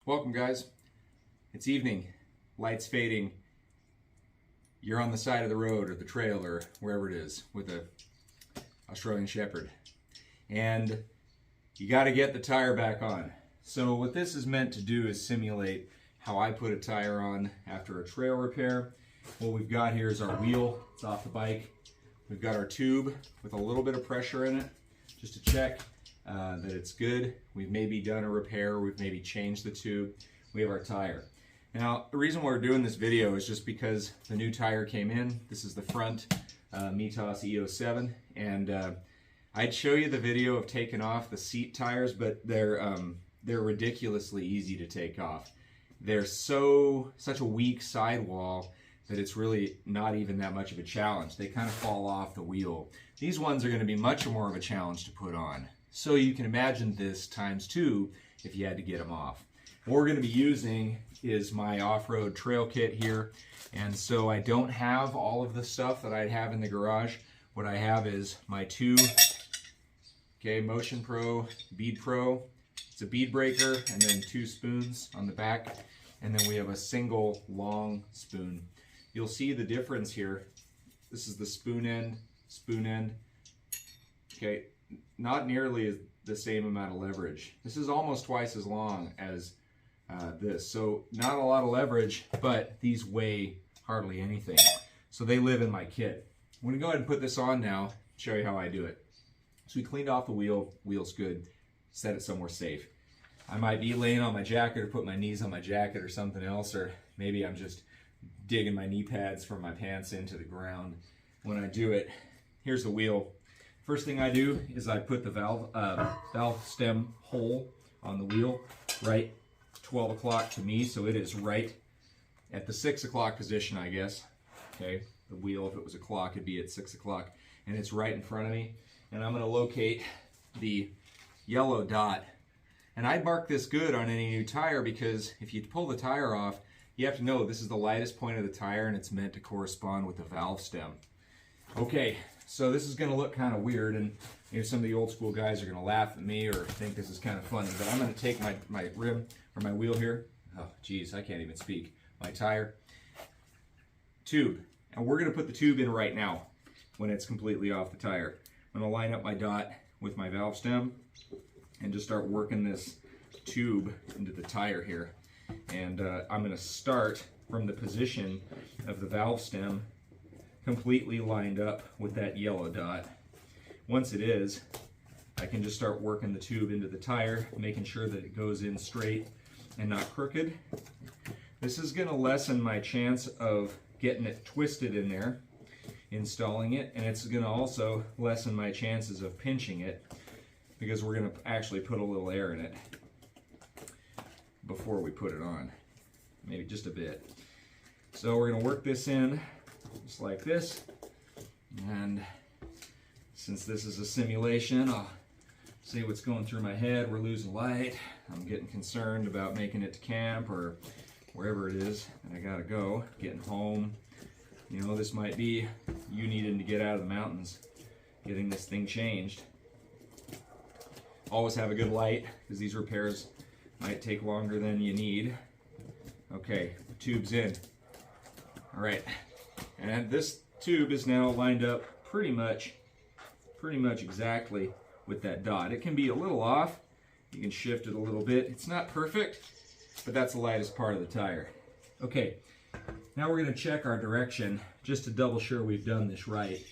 Welcome, guys. It's evening, lights fading. You're on the side of the road or the trail or wherever it is with a Australian Shepherd. And you got to get the tire back on. So what this is meant to do is simulate how I put a tire on after a trail repair. What we've got here is our wheel. It's off the bike. We've got our tube with a little bit of pressure in it just to check that it's good. We've maybe done a repair. We've maybe changed the tube. We have our tire. Now, the reason why we're doing this video is just because the new tire came in. This is the front Mitas E07, and I'd show you the video of taking off the seat tires, but they're ridiculously easy to take off. They're such a weak sidewall that it's really not even that much of a challenge. They kind of fall off the wheel. These ones are going to be much more of a challenge to put on. So you can imagine this ×2 if you had to get them off. What we're going to be using is my off-road trail kit here. And so I don't have all of the stuff that I'd have in the garage. What I have is my two Motion Pro, Bead Pro. It's a bead breaker and then 2 spoons on the back. And then we have a single long spoon. You'll see the difference here. This is the spoon end. Okay, not nearly the same amount of leverage. This is almost twice as long as this. So not a lot of leverage, but these weigh hardly anything. So they live in my kit. I'm gonna go ahead and put this on now, show you how I do it. So we cleaned off the wheel, wheel's good, set it somewhere safe. I might be laying on my jacket or put my knees on my jacket or something else, or maybe I'm just digging my knee pads from my pants into the ground. When I do it, here's the wheel. First thing I do is I put the valve stem hole on the wheel, right 12 o'clock to me, so it is right at the 6 o'clock position, I guess. Okay, the wheel, if it was a clock, it'd be at 6 o'clock, and it's right in front of me. And I'm gonna locate the yellow dot. And I'd mark this good on any new tire because if you pull the tire off, you have to know this is the lightest point of the tire and it's meant to correspond with the valve stem. Okay, so this is gonna look kind of weird, and maybe some of the old school guys are gonna laugh at me or think this is kind of funny, but I'm gonna take my rim, or my wheel here. Oh, geez, I can't even speak. My tire. Tube. And we're gonna put the tube in right now when it's completely off the tire. I'm gonna line up my dot with my valve stem and just start working this tube into the tire here. And I'm gonna start from the position of the valve stem completely lined up with that yellow dot. Once it is, I can just start working the tube into the tire, making sure that it goes in straight and not crooked. This is gonna lessen my chance of getting it twisted in there, installing it, and it's gonna also lessen my chances of pinching it because we're gonna actually put a little air in it before we put it on, maybe just a bit. So we're gonna work this in just like this, and since this is a simulation, I'll see what's going through my head. We're losing light. I'm getting concerned about making it to camp or wherever it is that I gotta go, getting home. You know, this might be you needing to get out of the mountains, getting this thing changed. Always have a good light because these repairs might take longer than you need. Okay, the tube's in. All right, and this tube is now lined up pretty much exactly with that dot. It can be a little off. You can shift it a little bit. It's not perfect, but that's the lightest part of the tire. Okay, now we're gonna check our direction just to double sure we've done this right.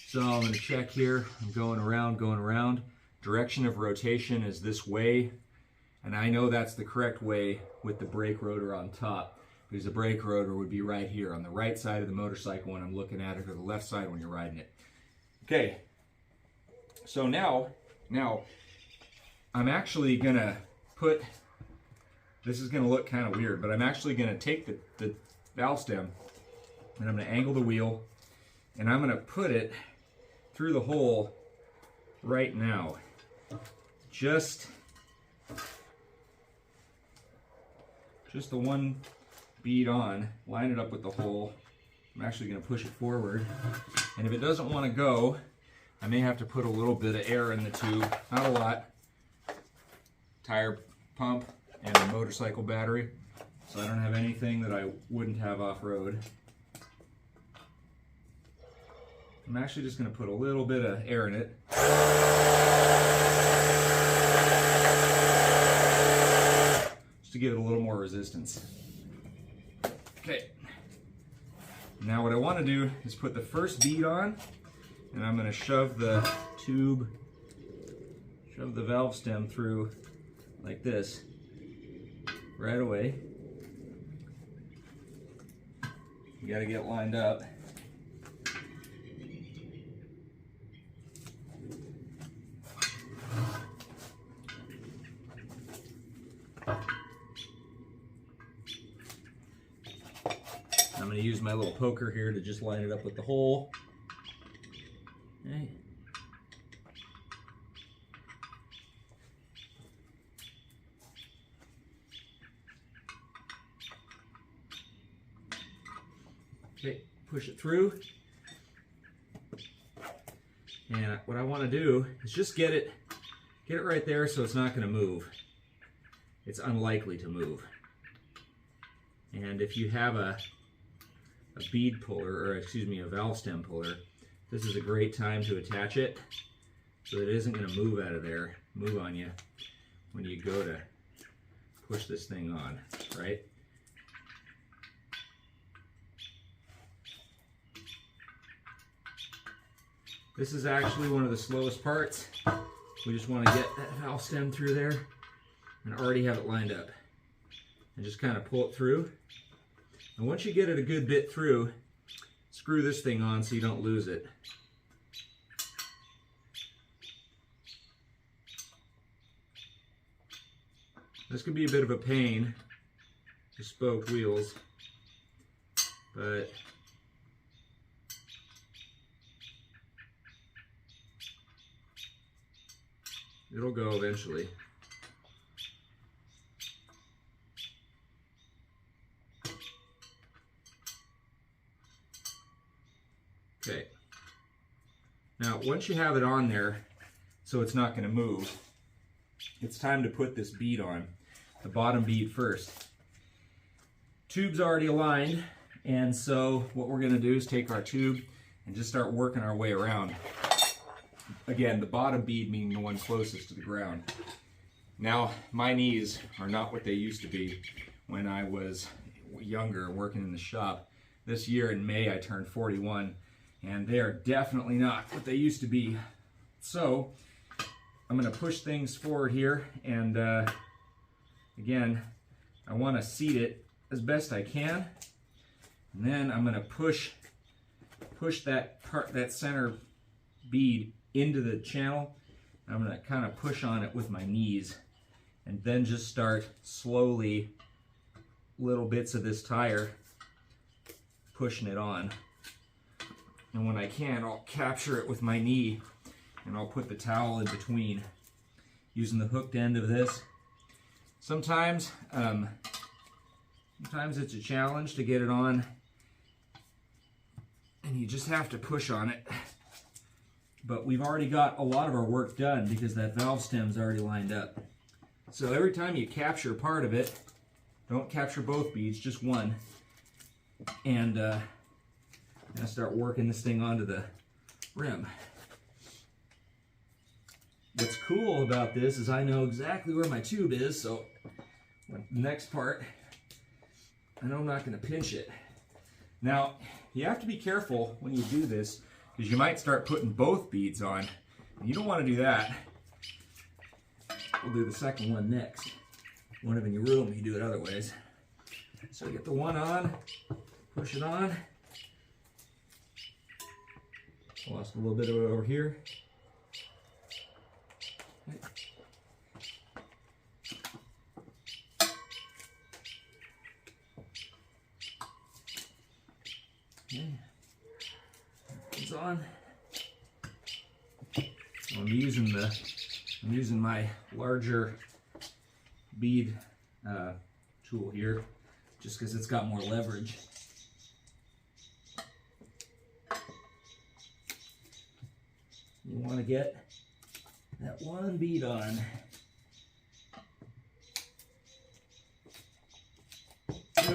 So I'm gonna check here. I'm going around. Direction of rotation is this way. And I know that's the correct way with the brake rotor on top, because the brake rotor would be right here on the right side of the motorcycle when I'm looking at it, or the left side when you're riding it. Okay, so now I'm actually gonna put, this is gonna look kind of weird, but I'm actually gonna take the valve stem and I'm gonna angle the wheel and I'm gonna put it through the hole right now. Just the one bead on, line it up with the hole. I'm actually going to push it forward, and if it doesn't want to go, I may have to put a little bit of air in the tube, not a lot. Tire pump, and a motorcycle battery. So I don't have anything that I wouldn't have off-road. I'm actually just going to put a little bit of air in it. Just to give it a little more resistance. Okay. Now what I want to do is put the first bead on, and I'm going to shove the tube, shove the valve stem through like this right away. You got to get lined up. I'm going to use my little poker here to just line it up with the hole. Okay. Okay, push it through. And what I want to do is just get it right there so it's not going to move. It's unlikely to move. And if you have a bead puller, or excuse me, a valve stem puller, this is a great time to attach it so that it isn't going to move out of there, move on you when you go to push this thing on, right? This is actually one of the slowest parts. We just want to get that valve stem through there and already have it lined up. And just kind of pull it through. And once you get it a good bit through, screw this thing on so you don't lose it. This could be a bit of a pain, the spoked wheels, but it'll go eventually. Okay. Now, once you have it on there, so it's not going to move, it's time to put this bead on, the bottom bead first. Tube's already aligned, and so what we're going to do is take our tube and just start working our way around. Again, the bottom bead being the one closest to the ground. Now, my knees are not what they used to be when I was younger working in the shop. This year in May, I turned 41, and they are definitely not what they used to be. So, I'm going to push things forward here, and again, I want to seat it as best I can, and then I'm going to push that center bead into the channel. I'm going to kind of push on it with my knees, and then just start slowly, little bits of this tire, pushing it on. And when I can, I'll capture it with my knee, and I'll put the towel in between, using the hooked end of this. Sometimes it's a challenge to get it on, and you just have to push on it. But we've already got a lot of our work done because that valve stem's already lined up. So every time you capture part of it, don't capture both beads, just one. And I'm gonna start working this thing onto the rim. What's cool about this is I know exactly where my tube is, so the next part, I know I'm not gonna pinch it. Now, you have to be careful when you do this, because you might start putting both beads on. And you don't want to do that. We'll do the second one next. One of in your room, you do it other ways. So get the one on, push it on. Lost a little bit of it over here. Okay. It's on. I'm using my larger bead tool here, just because it's got more leverage. You want to get that one bead on.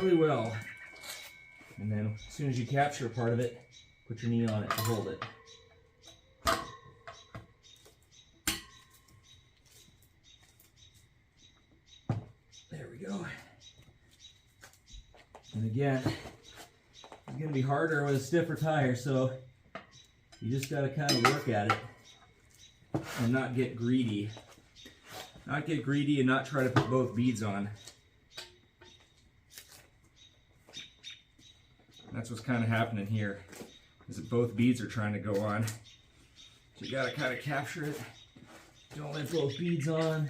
really well. And then as soon as you capture a part of it, put your knee on it to hold it. There we go. And again, it's going to be harder with a stiffer tire, so you just got to kind of work at it and not get greedy. Not get greedy and not try to put both beads on. That's what's kind of happening here, is that both beads are trying to go on. So you got to kind of capture it. Don't let both beads on.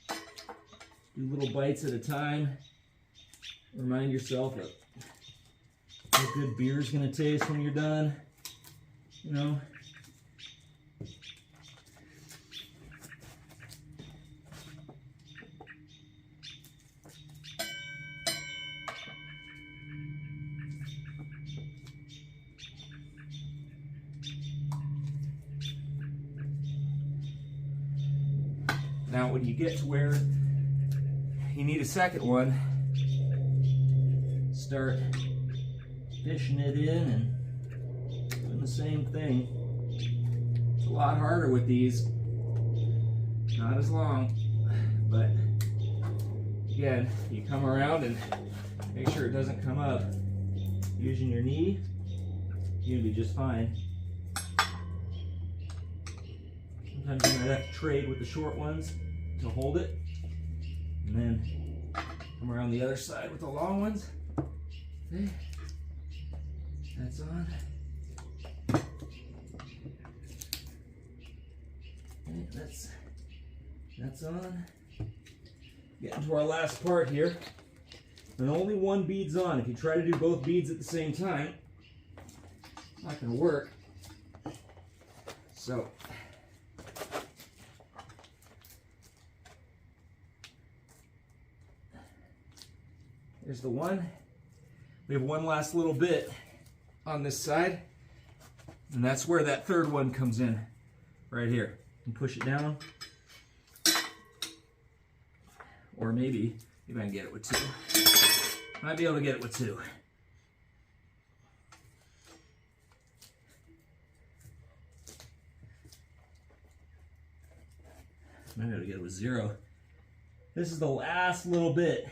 Do little bites at a time. Remind yourself of how good beer's going to taste when you're done. You know. Now when you get to where you need a second one, start fishing it in and doing the same thing. It's a lot harder with these, not as long, but again, you come around and make sure it doesn't come up. Using your knee, you're gonna be just fine. Sometimes you might have to trade with the short ones to hold it, and then come around the other side with the long ones. Okay. That's on. Okay, that's on. Getting to our last part here. And only one bead's on. If you try to do both beads at the same time, it's not going to work. So here's the one. We have one last little bit on this side, and that's where that third one comes in, right here. You push it down, or maybe I can get it with two. Might be able to get it with two. Might be able to get it with zero. This is the last little bit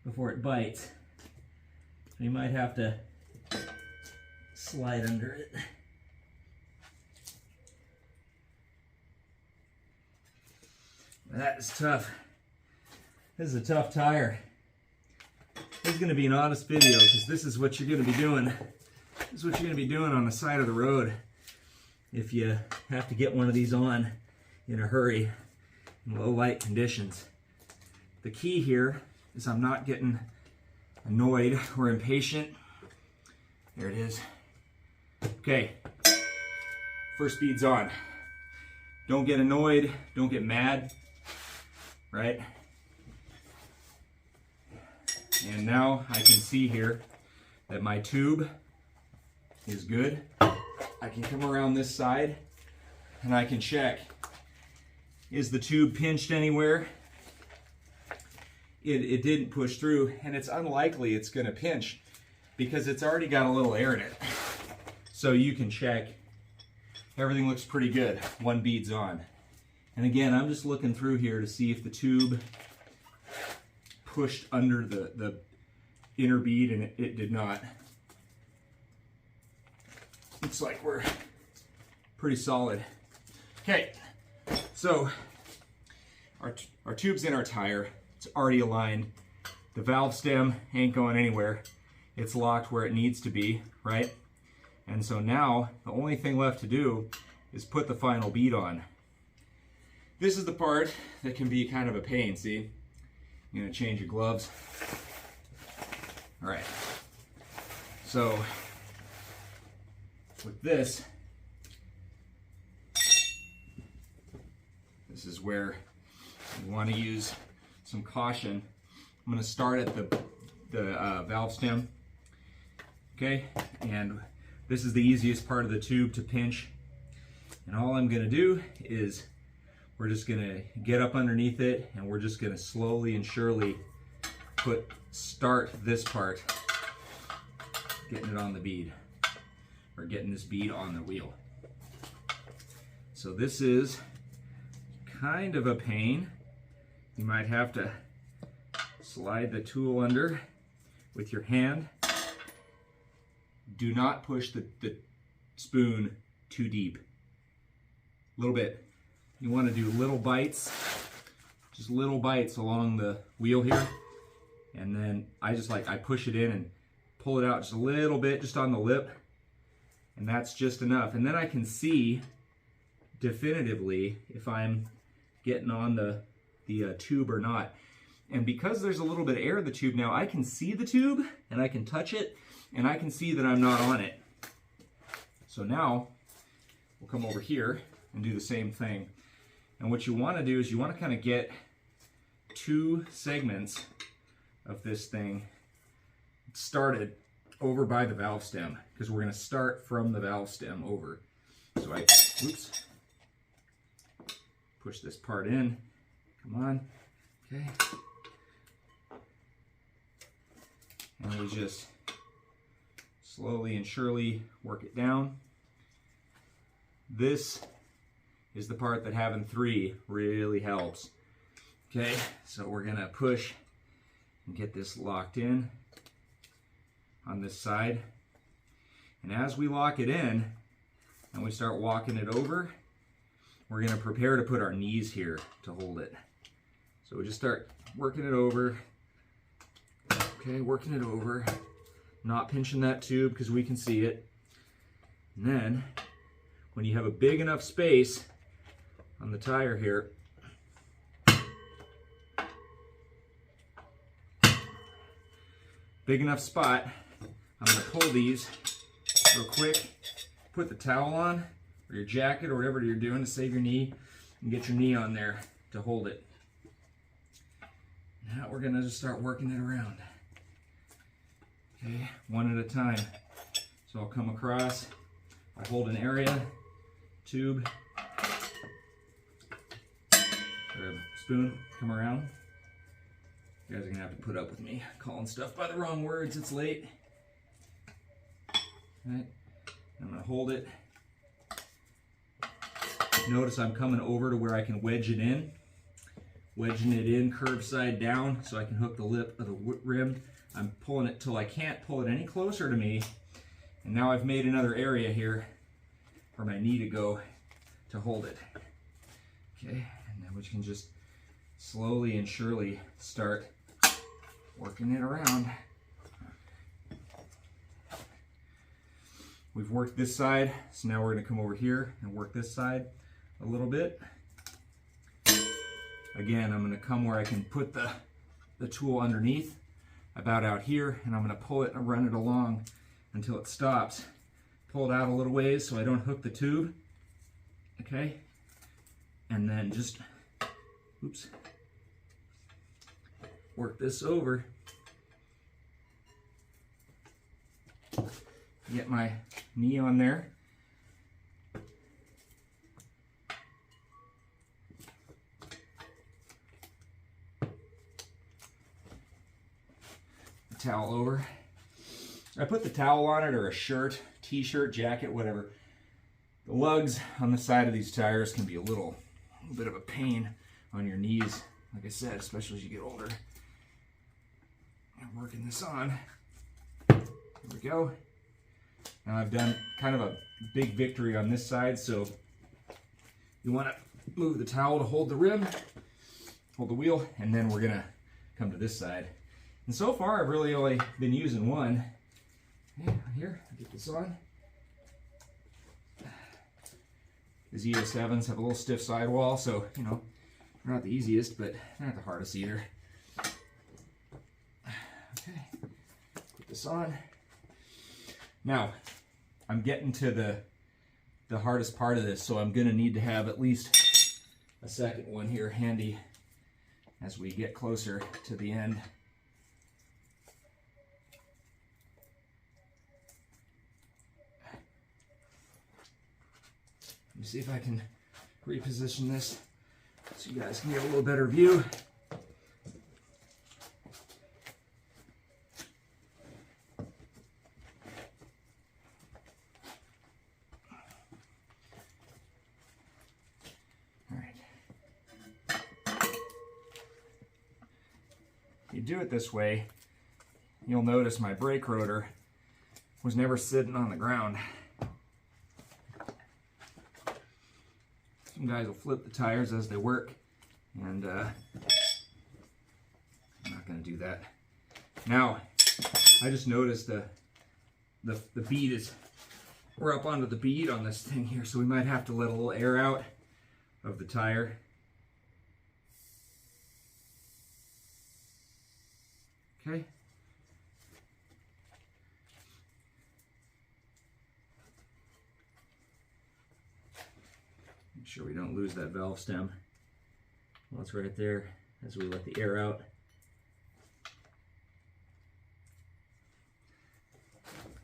before it bites. You might have to slide under it. That is tough. This is a tough tire. This is going to be an honest video because this is what you're going to be doing. This is what you're going to be doing on the side of the road if you have to get one of these on in a hurry in low light conditions. The key here is I'm not getting annoyed or impatient. There it is. Okay, first bead's on. Don't get annoyed, don't get mad, right? And now I can see here that my tube is good. I can come around this side and I can check, is the tube pinched anywhere? It didn't push through, and it's unlikely it's going to pinch because it's already got a little air in it. So you can check. Everything looks pretty good. One bead's on. And again, I'm just looking through here to see if the tube pushed under the inner bead, and it did not. Looks like we're pretty solid. Okay, so our tube's in our tire. It's already aligned. The valve stem ain't going anywhere. It's locked where it needs to be, right? And so now the only thing left to do is put the final bead on. This is the part that can be kind of a pain, see? You're gonna change your gloves. All right. So with this is where you want to use some caution. I'm going to start at the valve stem, okay? And this is the easiest part of the tube to pinch. And all I'm going to do is we're just going to get up underneath it, and we're just going to slowly and surely put start this part, getting it on the bead, or getting this bead on the wheel. So this is kind of a pain. You might have to slide the tool under with your hand. Do not push the spoon too deep. A little bit. You want to do little bites, just little bites along the wheel here. And then I push it in and pull it out just a little bit, just on the lip. And that's just enough. And then I can see definitively if I'm getting on the tube or not. And because there's a little bit of air in the tube now, I can see the tube and I can touch it and I can see that I'm not on it. So now we'll come over here and do the same thing. And what you want to do is you want to kind of get 2 segments of this thing started over by the valve stem, because we're going to start from the valve stem over. So I push this part in. Come on. Okay. And we just slowly and surely work it down. This is the part that having 3 really helps. Okay, so we're gonna push and get this locked in on this side. And as we lock it in and we start walking it over, we're gonna prepare to put our knees here to hold it. So we just start working it over. Okay, working it over. Not pinching that tube because we can see it. And then, when you have a big enough space on the tire here, big enough spot, I'm going to pull these real quick, put the towel on, or your jacket, or whatever you're doing to save your knee, and get your knee on there to hold it. Now we're going to just start working it around. Okay, one at a time. So I'll come across, I'll hold an area, tube, or a spoon, come around. You guys are gonna have to put up with me calling stuff by the wrong words, it's late. All right, I'm gonna hold it. Notice I'm coming over to where I can wedge it in. Wedging it in curved side down so I can hook the lip of the rim. I'm pulling it till I can't pull it any closer to me. And now I've made another area here for my knee to go to hold it. Okay, and then we can just slowly and surely start working it around. We've worked this side, so now we're going to come over here and work this side a little bit. Again, I'm going to come where I can put the tool underneath, about out here, and I'm going to pull it and run it along until it stops. Pull it out a little ways so I don't hook the tube. Okay? And then just, oops, work this over. Get my knee on there. Towel over. I put the towel on it, or a shirt, t-shirt, jacket, whatever. The lugs on the side of these tires can be a little bit of a pain on your knees, like I said, especially as you get older. I'm working this on. There we go. Now I've done kind of a big victory on this side, so you want to move the towel to hold the rim, hold the wheel, and then we're gonna come to this side. And so far, I've really only been using one. Okay, here, I'll get this on. These ES7s have a little stiff sidewall, so, you know, they're not the easiest, but they're not the hardest either. Okay, put this on. Now, I'm getting to the hardest part of this, so I'm going to need to have at least a second one here handy as we get closer to the end. Let me see if I can reposition this so you guys can get a little better view. you do it this way, you'll notice my brake rotor was never sitting on the ground. Some guys will flip the tires as they work, and I'm not going to do that. Now, I just noticed the bead is, we're up onto the bead on this thing here, so we might have to let a little air out of the tire. Okay. Make sure we don't lose that valve stem. Well, it's right there as we let the air out.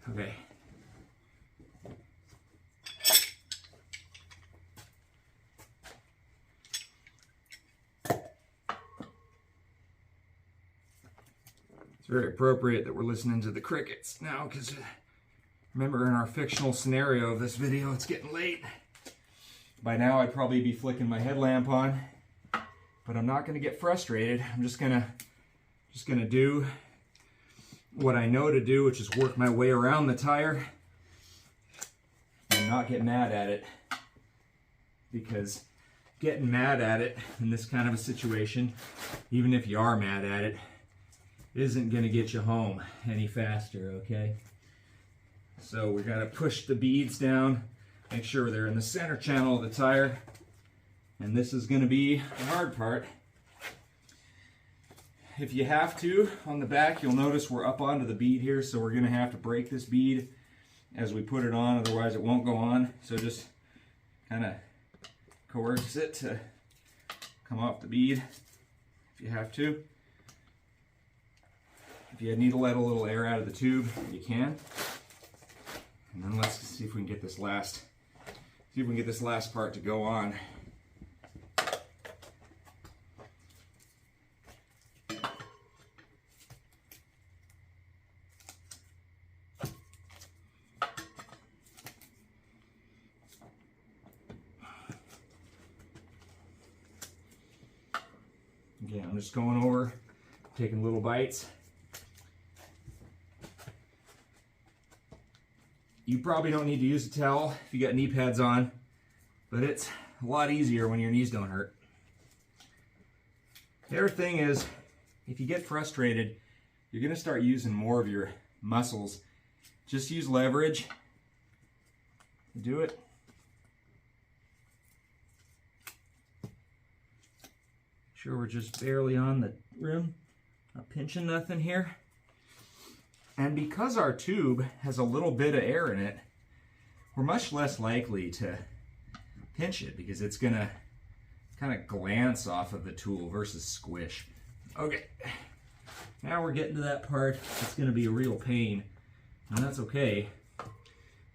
Okay. It's very appropriate that we're listening to the crickets now, because remember, in our fictional scenario of this video, it's getting late. By now I'd probably be flicking my headlamp on, but I'm not going to get frustrated. I'm just gonna do what I know to do, which is work my way around the tire and not get mad at it, because getting mad at it in this kind of a situation, even if you are mad at it, isn't going to get you home any faster, okay? So we got to push the beads down, make sure they're in the center channel of the tire, and this is going to be the hard part. If you have to, on the back, you'll notice we're up onto the bead here, so we're going to have to break this bead as we put it on, otherwise it won't go on. So just kind of coerce it to come off the bead if you have to. If you need to let a little air out of the tube, you can. And then let's see if we can get this last part to go on. Again, I'm just going over, taking little bites. You probably don't need to use a towel if you got knee pads on, but it's a lot easier when your knees don't hurt. The other thing is, if you get frustrated, you're going to start using more of your muscles. Just use leverage to do it. Sure, we're just barely on the rim, not pinching nothing here. And because our tube has a little bit of air in it, we're much less likely to pinch it, because it's gonna kind of glance off of the tool versus squish. Okay, now we're getting to that part. It's gonna be a real pain, and that's okay.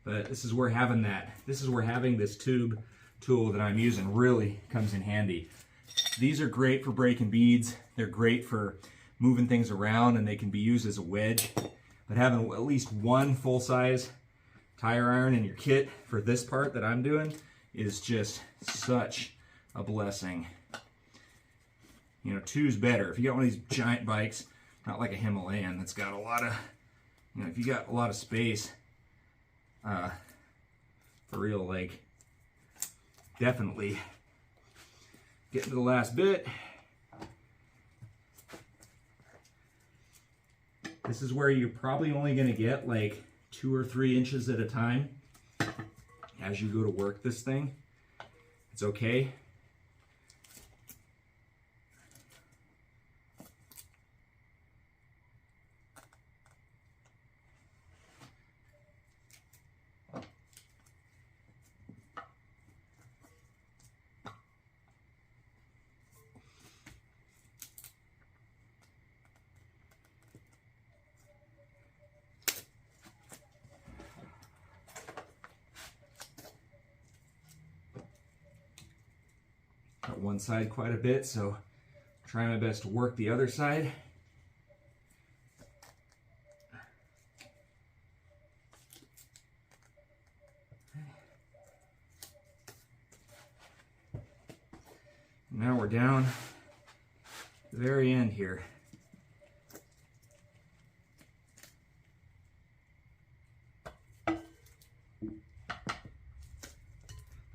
But this is where having this tube tool that I'm using really comes in handy. These are great for breaking beads. They're great for moving things around, and they can be used as a wedge. But having at least one full-size tire iron in your kit for this part that I'm doing is just such a blessing. You know, two's better. If you got one of these giant bikes, not like a Himalayan that's got a lot of, you know, if you got a lot of space, for real, like, definitely getting to the last bit. This is where you're probably only going to get like 2 or 3 inches at a time as you go to work this thing. It's okay. Got one side quite a bit, so try my best to work the other side. Now we're down at the very end here.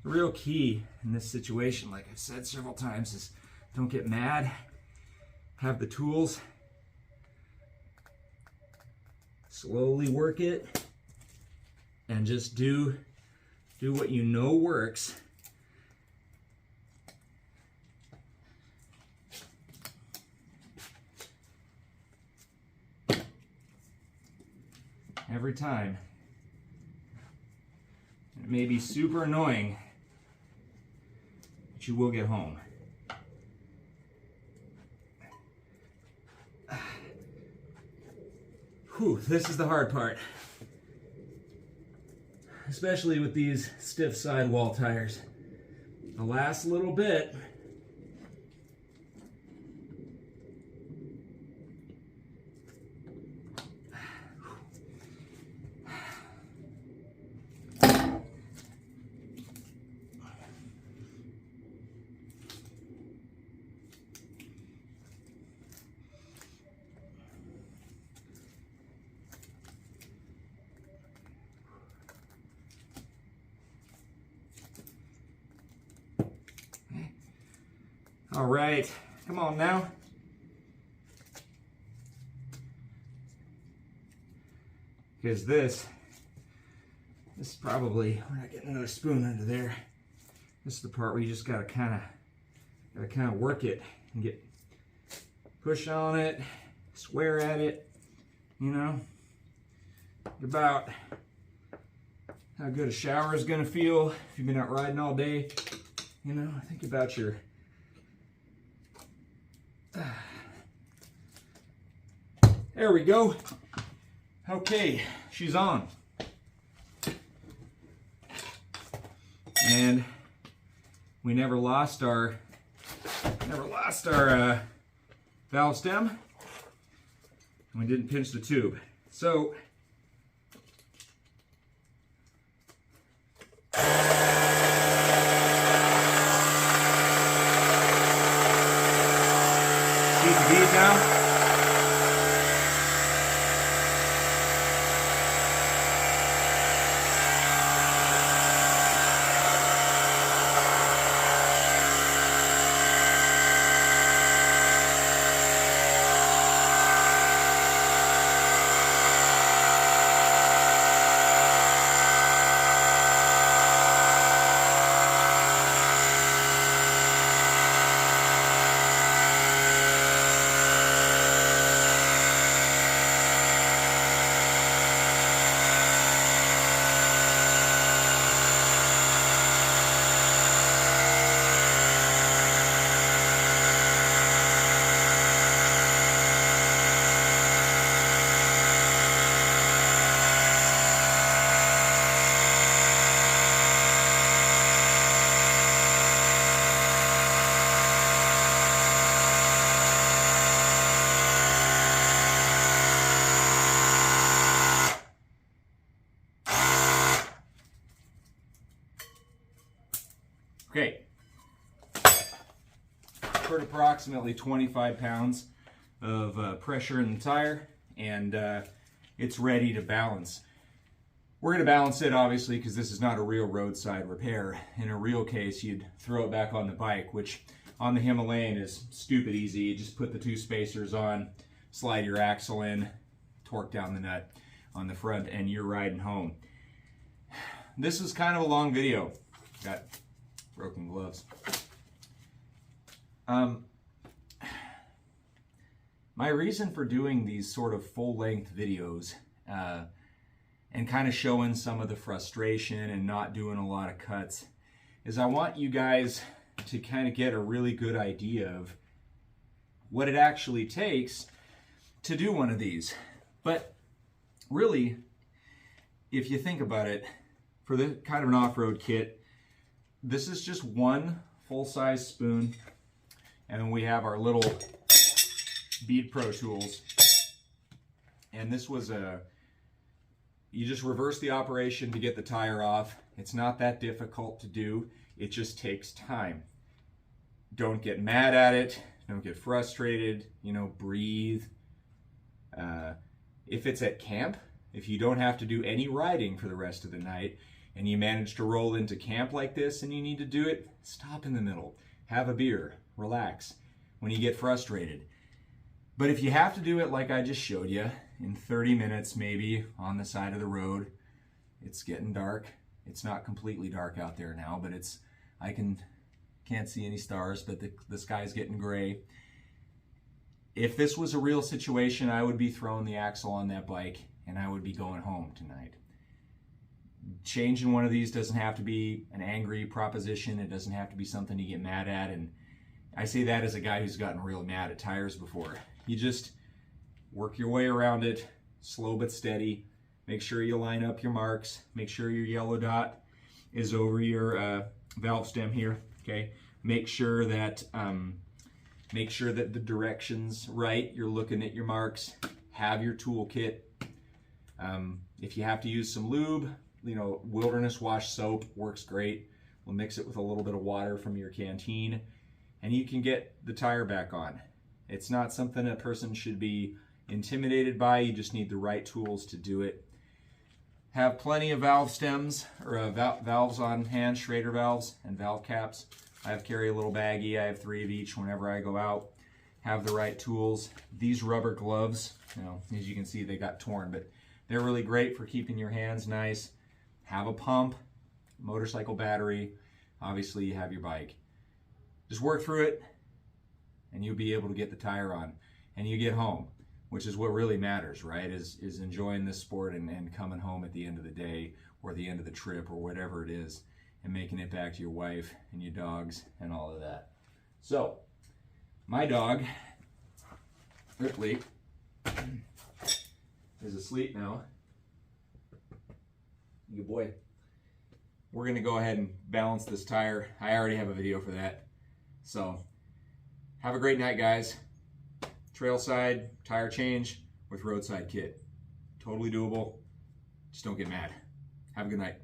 The real key in this situation, like I've said several times, is don't get mad. Have the tools. Slowly work it. And just do what you know works. Every time. It may be super annoying, but you will get home. Whew, this is the hard part. Especially with these stiff sidewall tires. The last little bit. All right, come on now. Because this is probably, we're not getting another spoon under there. This is the part where you just gotta kind of work it and get push on it, swear at it, you know. Think about how good a shower is gonna feel if you've been out riding all day. You know, think about your there we go. Okay, she's on. And we never lost our valve stem. And we didn't pinch the tube. So see the bead now? Okay, put approximately 25 pounds of pressure in the tire, and it's ready to balance. We're going to balance it, obviously, because this is not a real roadside repair. In a real case, you'd throw it back on the bike, which on the Himalayan is stupid easy. You just put the two spacers on, slide your axle in, torque down the nut on the front, and you're riding home. This is kind of a long video. Got broken gloves. My reason for doing these sort of full-length videos and kind of showing some of the frustration and not doing a lot of cuts is I want you guys to kind of get a really good idea of what it actually takes to do one of these. But really, if you think about it, for the kind of an off-road kit, this is just one full-size spoon, and then we have our little Bead Pro tools. And this was you just reverse the operation to get the tire off. It's not that difficult to do. It just takes time. Don't get mad at it. Don't get frustrated. You know, breathe. If it's at camp, if you don't have to do any riding for the rest of the night, and you manage to roll into camp like this and you need to do it, stop in the middle, have a beer, relax when you get frustrated. But if you have to do it like I just showed you, in 30 minutes maybe on the side of the road, it's getting dark. It's not completely dark out there now, but I can't see any stars, but the sky's getting gray. If this was a real situation, I would be throwing the axle on that bike and I would be going home tonight. Changing one of these doesn't have to be an angry proposition. It doesn't have to be something you get mad at. And I say that as a guy who's gotten real mad at tires before. You just work your way around it, slow but steady. Make sure you line up your marks. Make sure your yellow dot is over your valve stem here. Okay. Make sure that the direction's right. You're looking at your marks. Have your toolkit. If you have to use some lube, Wilderness Wash soap works great. We'll mix it with a little bit of water from your canteen, and you can get the tire back on. It's not something a person should be intimidated by. You just need the right tools to do it. Have plenty of valve stems or valves on hand, Schrader valves and valve caps. I carry a little baggie. I have 3 of each whenever I go out. Have the right tools. These rubber gloves, as you can see, they got torn, but they're really great for keeping your hands nice. Have a pump, motorcycle battery. Obviously, you have your bike. Just work through it, and you'll be able to get the tire on, and you get home, which is what really matters, right? Is enjoying this sport and coming home at the end of the day or the end of the trip or whatever it is, and making it back to your wife and your dogs and all of that. So, my dog, Ripley, is asleep now. Good boy. We're gonna go ahead and balance this tire. I already have a video for that. So, have a great night, guys. Trailside tire change with roadside kit. Totally doable. Just don't get mad. Have a good night.